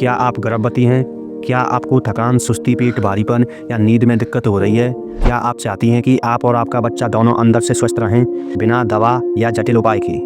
क्या आप गर्भवती हैं? क्या आपको थकान, सुस्ती, पेट भारीपन या नींद में दिक्कत हो रही है? क्या आप चाहती हैं कि आप और आपका बच्चा दोनों अंदर से स्वस्थ रहें बिना दवा या जटिल उपाय के?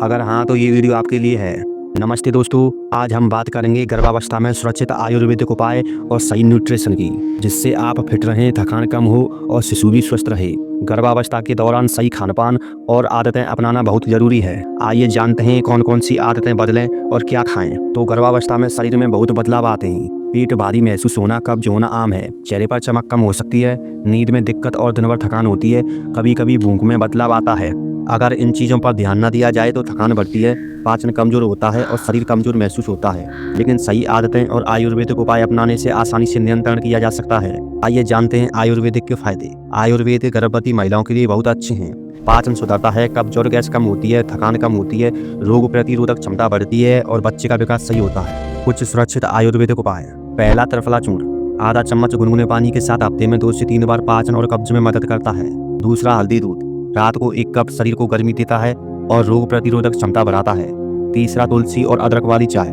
अगर हाँ, तो ये वीडियो आपके लिए है। नमस्ते दोस्तों, आज हम बात करेंगे गर्भावस्था में सुरक्षित आयुर्वेदिक उपाय और सही न्यूट्रिशन की, जिससे आप फिट रहें, थकान कम हो और शिशु भी स्वस्थ रहे। गर्भावस्था के दौरान सही खानपान और आदतें अपनाना बहुत जरूरी है। आइए जानते हैं कौन कौन सी आदतें बदलें और क्या खाएं। तो गर्भावस्था में शरीर में बहुत बदलाव आते हैं। पेट भारी महसूस होना, कब्ज होना आम है। चेहरे पर चमक कम हो सकती है। नींद में दिक्कत और दिन भर थकान होती है। कभी कभी भूख में बदलाव आता है। अगर इन चीज़ों पर ध्यान न दिया जाए तो थकान बढ़ती है, पाचन कमजोर होता है और शरीर कमजोर महसूस होता है। लेकिन सही आदतें और आयुर्वेदिक उपाय अपनाने से आसानी से नियंत्रण किया जा सकता है। आइए जानते हैं आयुर्वेदिक के फायदे। आयुर्वेद गर्भवती महिलाओं के लिए बहुत अच्छे हैं। पाचन सुधरता है, कब्ज और गैस कम होती है, थकान कम होती है, रोग प्रतिरोधक क्षमता बढ़ती है और बच्चे का विकास सही होता है। कुछ सुरक्षित आयुर्वेदिक उपाय। पहला, त्रिफला चूर्ण आधा चम्मच गुनगुने पानी के साथ हफ्ते में 2 से 3 बार पाचन और कब्ज में मदद करता है। दूसरा, हल्दी दूध रात को 1 कप शरीर को गर्मी देता है और रोग प्रतिरोधक क्षमता बढ़ाता है। तीसरा, तुलसी और अदरक वाली चाय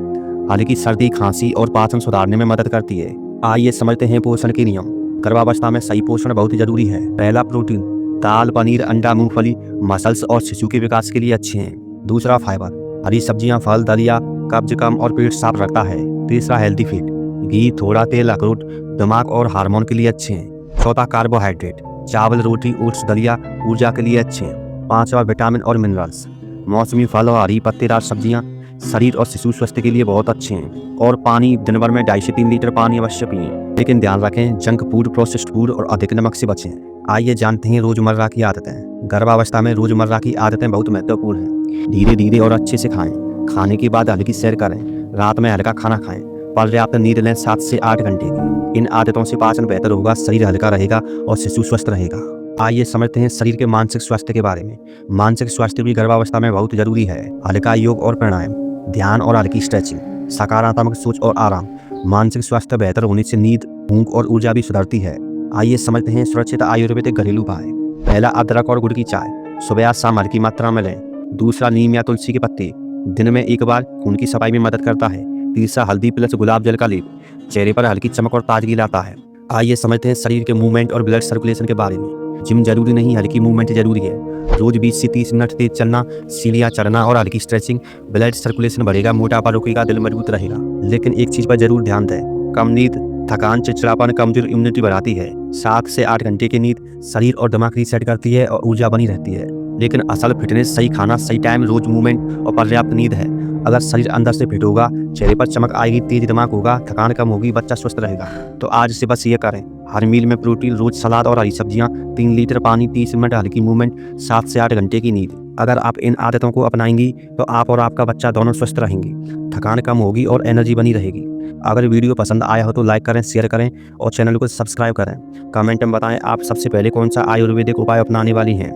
हल्की सर्दी, खांसी और पाचन सुधारने में मदद करती है। आइए समझते हैं पोषण के नियम। गर्भावस्था में सही पोषण बहुत जरूरी है। पहला, प्रोटीन दाल, पनीर, अंडा, मूंगफली मसल्स और शिशु के विकास के लिए अच्छे हैं। दूसरा, फाइबर हरी सब्जियां, फल, दलिया कब्ज कम और पेट साफ रखता है। तीसरा, हेल्दी फीड घी, थोड़ा तेल, अखरोट दिमाग और हार्मोन के लिए अच्छे हैं। चौथा, कार्बोहाइड्रेट चावल, रोटी, ओट्स, दलिया ऊर्जा के लिए अच्छे हैं। पांचवा, विटामिन और मिनरल्स मौसमी फल और हरी पत्तेदार सब्जियां शरीर और शिशु स्वास्थ्य के लिए बहुत अच्छे हैं। और पानी दिन भर में 2.5 से 3 लीटर पानी अवश्य पिएं। लेकिन ध्यान रखें, जंक फूड, प्रोसेस्ड फूड और अधिक नमक से बचें। आइए जानते हैं रोजमर्रा की आदतें। गर्भावस्था में रोजमर्रा की आदतें बहुत महत्वपूर्ण हैं। धीरे धीरे और अच्छे से खाएं। खाने के बाद हल्की सैर करें। रात में हल्का खाना खाएं। पर्याप्त नींद लें 7 से 8 घंटे की। इन आदतों से पाचन बेहतर होगा, शरीर हल्का रहेगा और शिशु स्वस्थ रहेगा। आइए समझते हैं शरीर के मानसिक स्वास्थ्य के बारे में। मानसिक स्वास्थ्य भी गर्भावस्था में बहुत जरूरी है। हल्का योग और प्राणायाम, ध्यान और हल्की स्ट्रेचिंग, सकारात्मक सोच और आराम। मानसिक स्वास्थ्य बेहतर होने से नींद, भूख और ऊर्जा भी सुधरती है। आइए समझते हैं सुरक्षित आयुर्वेदिक घरेलू उपाय। पहला, अदरक और गुड़ की चाय सुबह या शाम हल्की मात्रा में लें। दूसरा, नीम या तुलसी के पत्ते दिन में 1 बार खून की सफाई में मदद करता है। तीसरा, हल्दी प्लस गुलाब जल का लेप चेहरे पर हल्की चमक और ताजगी लाता है। आइए समझते हैं शरीर के मूवमेंट और ब्लड सर्कुलेशन के बारे में। जिम जरूरी नहीं, हल्की मूवमेंट जरूरी है। रोज 20 से 30 मिनट तेज चलना, सीढ़ियां चढ़ना और हल्की स्ट्रेचिंग ब्लड सर्कुलेशन बढ़ेगा, मोटापा रुकेगा, दिल मजबूत रहेगा। लेकिन एक चीज पर जरूर ध्यान दें, कम नींद थकान, चिड़चिड़ापन, कमजोर इम्यूनिटी बढ़ाती है। 7 से 8 घंटे की नींद शरीर और दिमाग रीसेट करती है और ऊर्जा बनी रहती है। लेकिन असल फिटनेस सही खाना, सही टाइम, रोज मूवमेंट और पर्याप्त नींद है। अगर शरीर अंदर से फिट होगा, चेहरे पर चमक आएगी, तेज दिमाग होगा, थकान कम होगी, बच्चा स्वस्थ रहेगा। तो आज से बस ये करें, हर मील में प्रोटीन, रोज सलाद और हरी सब्जियां, 3 लीटर पानी, 30 मिनट हल्की मूवमेंट, 7 से 8 घंटे की नींद। अगर आप इन आदतों को अपनाएंगी तो आप और आपका बच्चा दोनों स्वस्थ रहेंगे, थकान कम होगी और एनर्जी बनी रहेगी। अगर वीडियो पसंद आया हो तो लाइक करें, शेयर करें और चैनल को सब्सक्राइब करें। कमेंट में बताएं आप सबसे पहले कौन सा आयुर्वेदिक उपाय अपनाने वाली हैं।